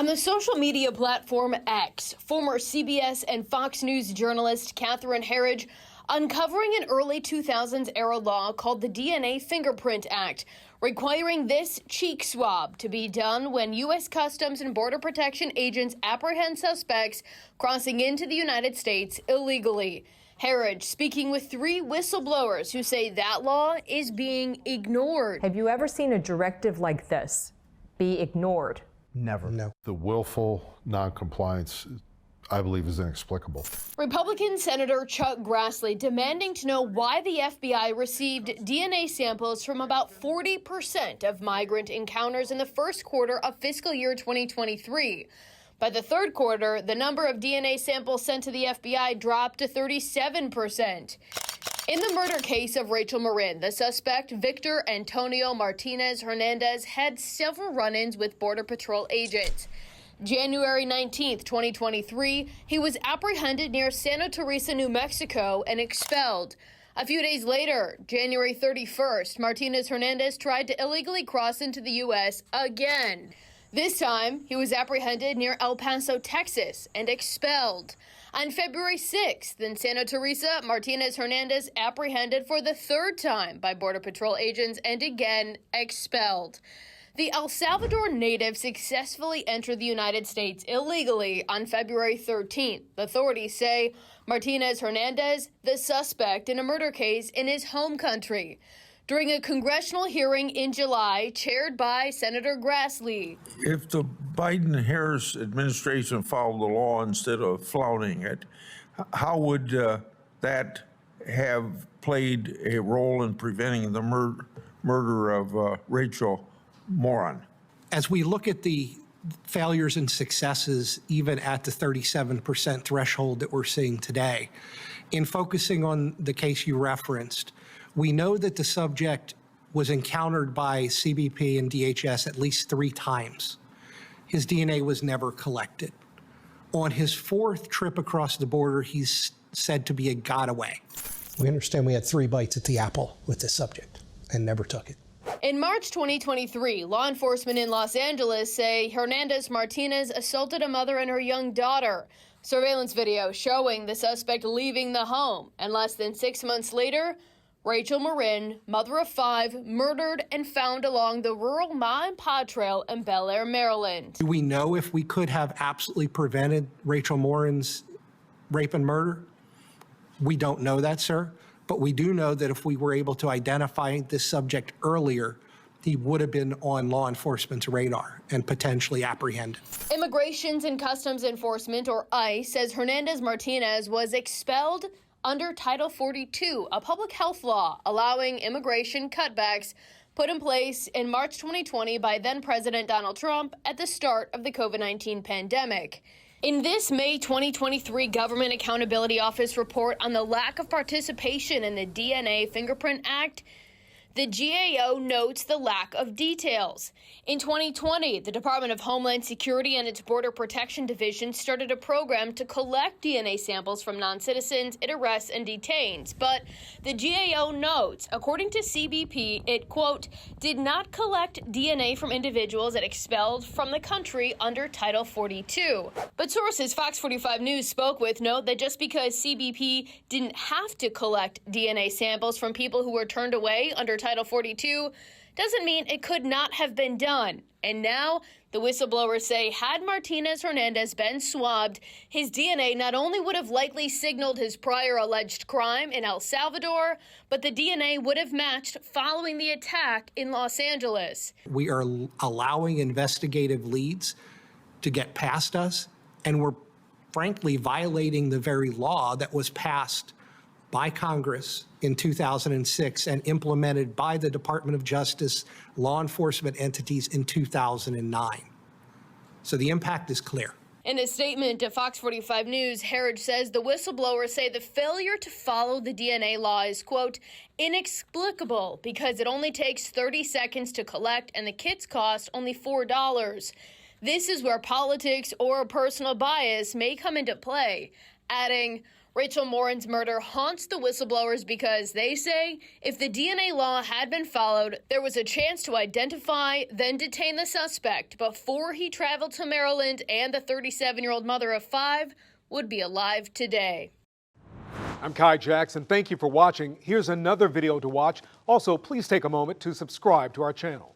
On the social media platform X, former CBS and Fox News journalist Catherine Herridge uncovering an early 2000s era law called the DNA Fingerprint Act, requiring this cheek swab to be done when U.S. Customs and Border Protection agents apprehend suspects crossing into the United States illegally. Herridge speaking with 3 whistleblowers who say that law is being ignored. Have you ever seen a directive like this be ignored? Never. No. The willful noncompliance, I believe, is inexplicable. Republican Senator Chuck Grassley demanding to know why the FBI received DNA samples from about 40% of migrant encounters in the first quarter of fiscal year 2023. By the third quarter, the number of DNA samples sent to the FBI dropped to 37%. In the murder case of Rachel Morin, the suspect, Victor Antonio Martinez-Hernandez, had several run-ins with Border Patrol agents. January 19, 2023, he was apprehended near Santa Teresa, New Mexico, and expelled. A few days later, January 31st, Martinez-Hernandez tried to illegally cross into the U.S. again. This time, he was apprehended near El Paso, Texas, and expelled. On February 6th, in Santa Teresa, Martinez-Hernandez apprehended for the third time by Border Patrol agents and again expelled. The El Salvador native successfully entered the United States illegally on February 13th. Authorities say Martinez-Hernandez, the suspect in a murder case in his home country. During a congressional hearing in July, chaired by Senator Grassley. If the Biden-Harris administration followed the law instead of flouting it, how would that have played a role in preventing the murder of Rachel Morin? As we look at the failures and successes, even at the 37% threshold that we're seeing today, in focusing on the case you referenced, we know that the subject was encountered by CBP and DHS at least 3 times. His DNA was never collected. On his 4th trip across the border, he's said to be a got-away. We understand we had 3 bites at the apple with this subject and never took it. In March 2023, law enforcement in Los Angeles say Hernandez Martinez assaulted a mother and her young daughter. Surveillance video showing the suspect leaving the home. And less than 6 months later, Rachel Morin, mother of 5, murdered and found along the rural Ma and Pa Trail in Bel Air, Maryland. Do we know if we could have absolutely prevented Rachel Morin's rape and murder? We don't know that, sir. But we do know that if we were able to identify this subject earlier, he would have been on law enforcement's radar and potentially apprehended. Immigrations and Customs Enforcement, or ICE, says Hernandez Martinez was expelled under Title 42, a public health law allowing immigration cutbacks put in place in March 2020 by then-President Donald Trump at the start of the COVID-19 pandemic. In this May 2023 Government Accountability Office report on the lack of participation in the DNA Fingerprint Act, the GAO notes the lack of details. In 2020, the Department of Homeland Security and its Border Protection Division started a program to collect DNA samples from non-citizens it arrests and detains. But the GAO notes, according to CBP, it, quote, did not collect DNA from individuals it expelled from the country under Title 42. But sources Fox 45 News spoke with note that just because CBP didn't have to collect DNA samples from people who were turned away under Title 42 doesn't mean it could not have been done. And now the whistleblowers say had Martinez-Hernandez been swabbed, his DNA not only would have likely signaled his prior alleged crime in El Salvador, but the DNA would have matched following the attack in Los Angeles. We are allowing investigative leads to get past us, and we're frankly violating the very law that was passed by Congress in 2006 and implemented by the Department of Justice law enforcement entities in 2009. So the impact is clear. In a statement to Fox 45 News, Herridge says the whistleblowers say the failure to follow the DNA law is, quote, inexplicable because it only takes 30 seconds to collect and the kits cost only $4. This is where politics or personal bias may come into play, adding, Rachel Morin's murder haunts the whistleblowers because they say if the DNA law had been followed, there was a chance to identify, then detain the suspect before he traveled to Maryland, and the 37-year-old mother of 5 would be alive today. I'm Kai Jackson. Thank you for watching. Here's another video to watch. Also, please take a moment to subscribe to our channel.